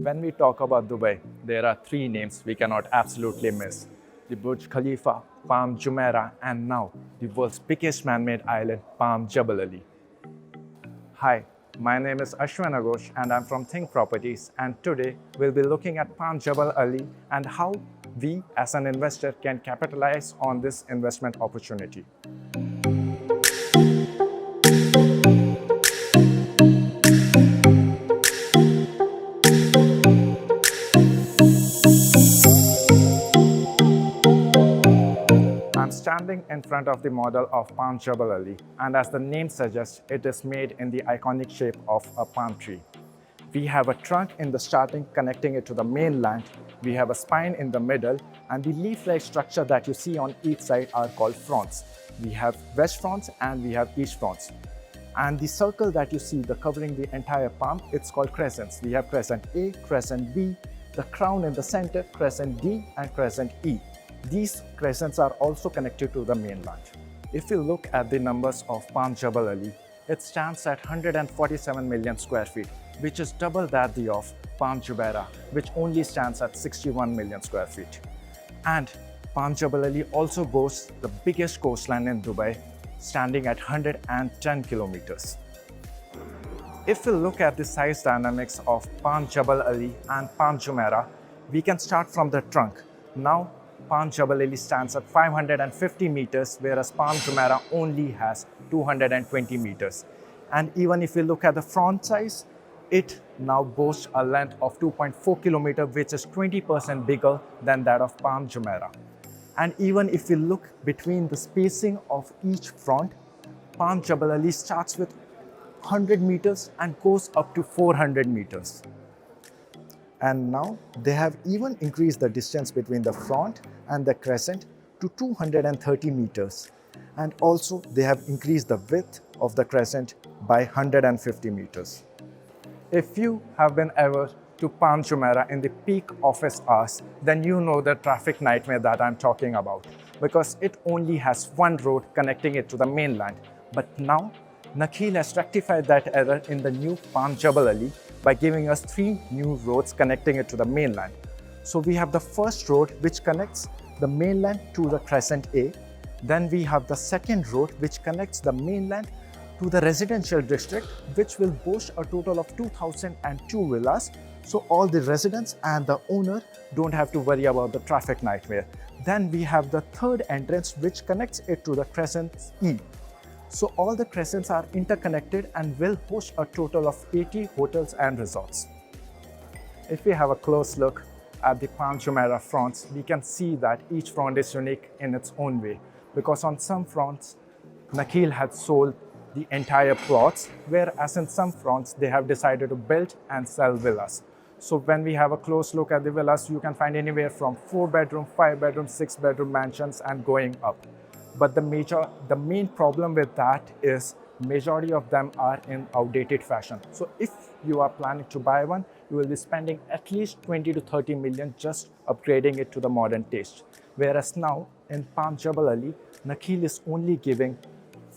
When we talk about Dubai, there are three names we cannot absolutely miss. The Burj Khalifa, Palm Jumeirah, and now the world's biggest man-made island, Palm Jebel Ali. Hi, my name is Ashwin Aghosh and I'm from Think Properties, and today we'll be looking at Palm Jebel Ali and how we as an investor can capitalize on this investment opportunity. I'm standing in front of the model of Palm Jebel Ali, and as the name suggests, it is made in the iconic shape of a palm tree. We have a trunk in the starting connecting it to the mainland, we have a spine in the middle, and the leaf-like structure that you see on each side are called fronds. We have west fronds and we have east fronds. And the circle that you see covering the entire palm, it's called crescents. We have crescent A, crescent B, the crown in the center, crescent D, and crescent E. These crescents are also connected to the mainland. If you look at the numbers of Palm Jebel Ali, it stands at 147 million square feet, which is double that of Palm Jumeirah, which only stands at 61 million square feet. And Palm Jebel Ali also boasts the biggest coastline in Dubai, standing at 110 kilometers. If we look at the size dynamics of Palm Jebel Ali and Palm Jumeirah, we can start from the trunk. Now, Palm Jebel Ali stands at 550 meters, whereas Palm Jumeirah only has 220 meters. And even if we look at the front size, it now boasts a length of 2.4 kilometers, which is 20% bigger than that of Palm Jumeirah. And even if we look between the spacing of each front, Palm Jebel Ali starts with 100 meters and goes up to 400 meters. And now they have even increased the distance between the front and the crescent to 230 meters. And also they have increased the width of the crescent by 150 meters. If you have been ever to Palm Jumeirah in the peak office hours, then you know the traffic nightmare that I'm talking about, because it only has one road connecting it to the mainland. But now, Nakheel has rectified that error in the new Palm Jebel Ali by giving us three new roads connecting it to the mainland. So we have the first road which connects the mainland to the crescent A. Then we have the second road which connects the mainland to the residential district, which will boast a total of 2,002 villas. So all the residents and the owner don't have to worry about the traffic nightmare. Then we have the third entrance which connects it to the crescent E. So all the crescents are interconnected and will host a total of 80 hotels and resorts. If we have a close look at the Palm Jumeirah fronts, we can see that each front is unique in its own way, because on some fronts, Nakheel had sold the entire plots, whereas in some fronts, they have decided to build and sell villas. So when we have a close look at the villas, you can find anywhere from 4-bedroom, 5-bedroom, 6-bedroom mansions and going up. But the main problem with that is majority of them are in outdated fashion. So if you are planning to buy one, you will be spending at least 20 to 30 million just upgrading it to the modern taste. Whereas now in Palm Jebel Ali, Nakheel is only giving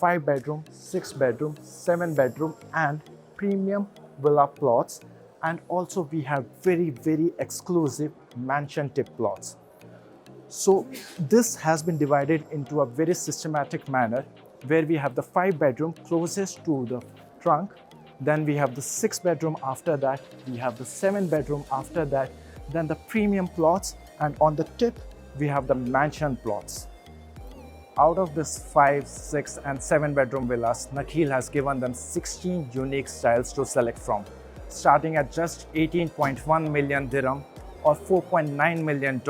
5-bedroom, 6-bedroom, 7-bedroom and premium villa plots. And also we have very, very exclusive mansion tip plots. So this has been divided into a very systematic manner, where we have the 5-bedroom closest to the trunk, then we have the 6-bedroom after that, we have the 7-bedroom after that, then the premium plots, and on the tip we have the mansion plots. Out of this 5, 6 and 7-bedroom villas, Nakheel has given them 16 unique styles to select from, starting at just 18.1 million dirham or $4.9 million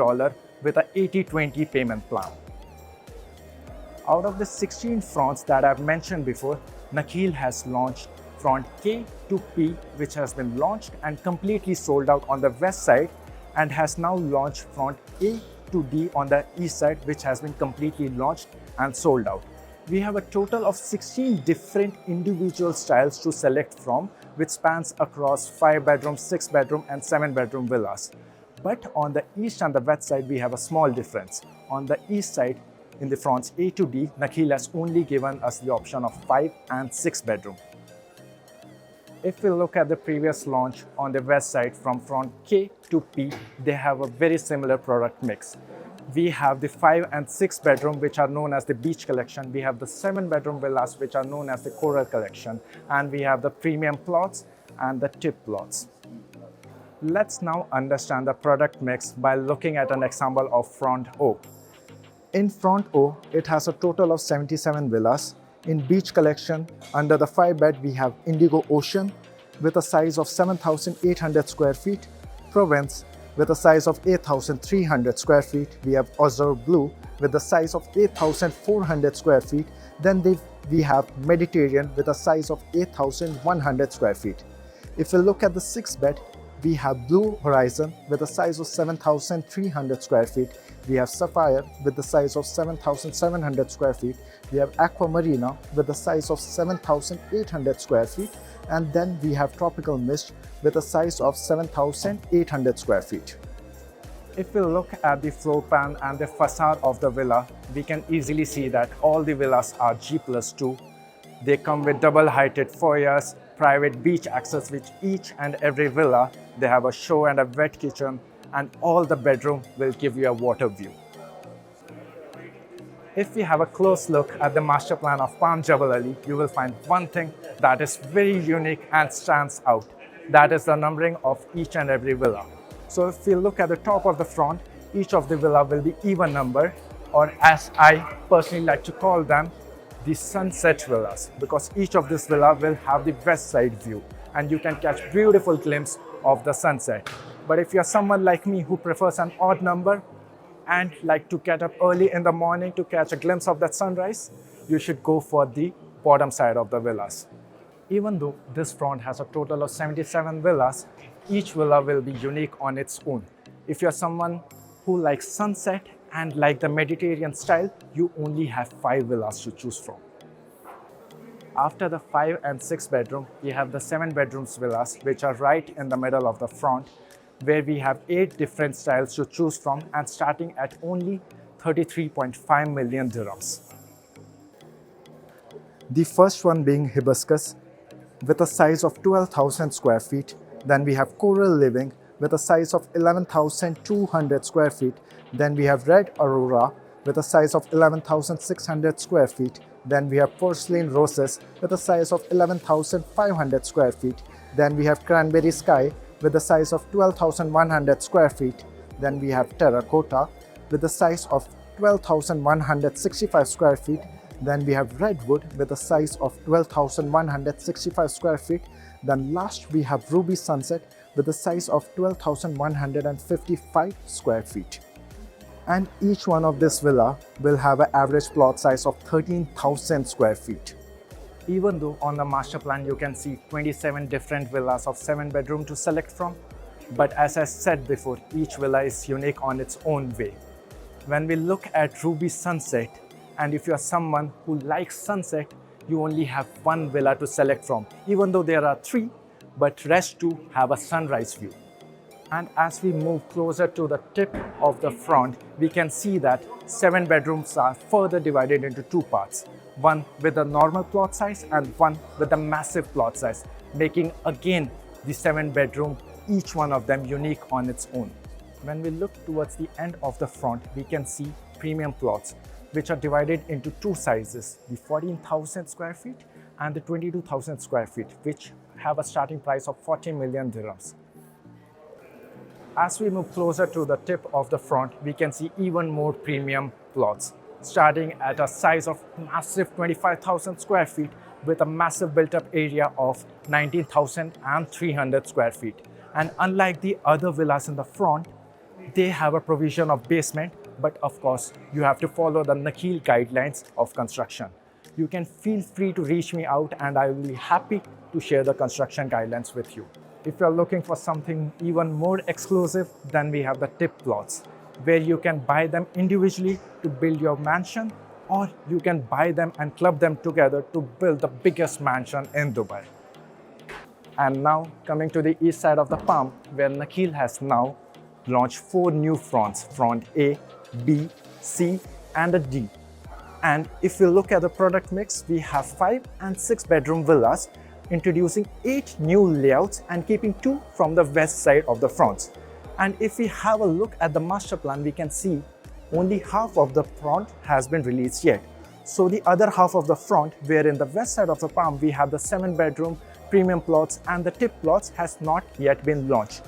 with a 80-20 payment plan. Out of the 16 fronts that I've mentioned before, Nakheel has launched front K to P, which has been launched and completely sold out on the west side, and has now launched front A to D on the east side, which has been completely launched and sold out. We have a total of 16 different individual styles to select from, which spans across 5-bedroom, 6-bedroom and 7-bedroom villas. But on the east and the west side, we have a small difference. On the east side, in the fronts A to D, Nakheel has only given us the option of 5 and 6 bedroom. If we look at the previous launch on the west side from front K to P, they have a very similar product mix. We have the 5 and 6 bedroom which are known as the beach collection. We have the 7 bedroom villas which are known as the coral collection. And we have the premium plots and the tip plots. Let's now understand the product mix by looking at an example of front O. In front O, it has a total of 77 villas. In beach collection, under the 5 bed, we have Indigo Ocean with a size of 7,800 square feet, Provence with a size of 8,300 square feet. We have Azure Blue with a size of 8,400 square feet. Then we have Mediterranean with a size of 8,100 square feet. If we look at the 6 bed, we have Blue Horizon with a size of 7,300 square feet. We have Sapphire with the size of 7,700 square feet. We have Aquamarina with a size of 7,800 square feet. And then we have Tropical Mist with a size of 7,800 square feet. If we look at the floor plan and the facade of the villa, we can easily see that all the villas are G+2. They come with double-heighted foyers, private beach access with each and every villa. They have a shower and a wet kitchen, and all the bedroom will give you a water view. If we have a close look at the master plan of Palm Jebel Ali, you will find one thing that is very unique and stands out. That is the numbering of each and every villa. So if we look at the top of the front, each of the villa will be even numbered, or as I personally like to call them, the sunset villas, because each of this villa will have the west side view and you can catch beautiful glimpse of the sunset. But if you're someone like me who prefers an odd number and like to get up early in the morning to catch a glimpse of that sunrise, you should go for the bottom side of the villas. Even though this front has a total of 77 villas, each villa will be unique on its own. If you're someone who likes sunset and like the Mediterranean style, you only have 5 villas to choose from. After the 5 and 6 bedroom, we have the 7 bedrooms villas, which are right in the middle of the front, where we have 8 different styles to choose from and starting at only 33.5 million dirhams. The first one being Hibiscus with a size of 12,000 square feet. Then we have Coral Living with a size of 11,200 square feet. Then we have Red Aurora with a size of 11,600 square feet. Then we have Porcelain Roses with a size of 11,500 square feet. Then we have Cranberry Sky with a size of 12,100 square feet. Then we have Terracotta with a size of 12,165 square feet. Then we have Redwood with a size of 12,165 square feet. Then last we have Ruby Sunset with a size of 12,155 square feet. And each one of this villa will have an average plot size of 13,000 square feet. Even though on the master plan you can see 27 different villas of 7 bedroom to select from, but as I said before, each villa is unique on its own way. When we look at Ruby Sunset, and if you are someone who likes sunset, you only have 1 villa to select from, even though there are 3, but rest 2 have a sunrise view. And as we move closer to the tip of the front, we can see that 7 bedrooms are further divided into 2 parts. One with a normal plot size and one with a massive plot size, making again the 7 bedroom, each one of them unique on its own. When we look towards the end of the front, we can see premium plots, which are divided into 2 sizes, the 14,000 square feet and the 22,000 square feet, which have a starting price of 40 million dirhams. As we move closer to the tip of the front, we can see even more premium plots, starting at a size of massive 25,000 square feet with a massive built-up area of 19,300 square feet. And unlike the other villas in the front, they have a provision of basement, but of course, you have to follow the Nakheel guidelines of construction. You can feel free to reach me out and I will be happy to share the construction guidelines with you. If you're looking for something even more exclusive, then we have the tip plots, where you can buy them individually to build your mansion, or you can buy them and club them together to build the biggest mansion in Dubai. And now coming to the east side of the Palm, where Nakheel has now launched 4 new fronts, front A, B, C and a D. And if you look at the product mix, we have 5 and 6 bedroom villas introducing 8 new layouts and keeping 2 from the west side of the fronts. And if we have a look at the master plan, we can see only half of the front has been released yet. So the other half of the front, where in the west side of the Palm we have the 7-bedroom premium plots and the tip plots, has not yet been launched.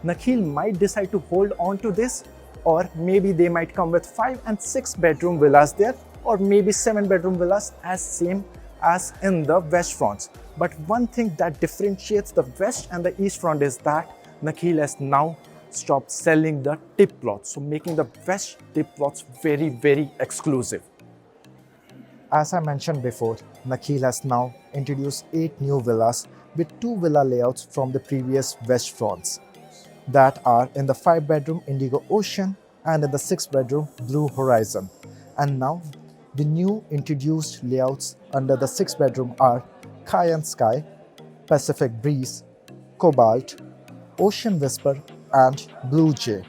Nakheel might decide to hold on to this, or maybe they might come with 5 and 6-bedroom villas there, or maybe 7-bedroom villas as same as in the west fronts. But one thing that differentiates the west and the east front is that Nakheel has now stopped selling the tip plots, so making the west tip plots very, very exclusive. As I mentioned before, Nakheel has now introduced 8 new villas with 2 villa layouts from the previous west fronts that are in the 5-bedroom Indigo Ocean and in the 6-bedroom Blue Horizon. And now the new introduced layouts under the 6-bedroom are Cayenne Sky, Pacific Breeze, Cobalt, Ocean Whisper and Blue Jay.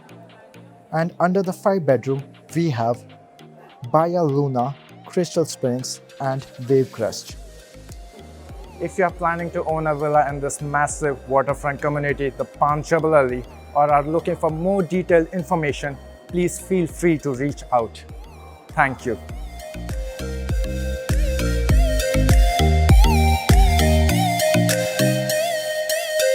And under the 5-bedroom we have Bahia Luna, Crystal Springs and Wave Crest. If you are planning to own a villa in this massive waterfront community, the Palm Jebel Ali, or are looking for more detailed information, please feel free to reach out. Thank you.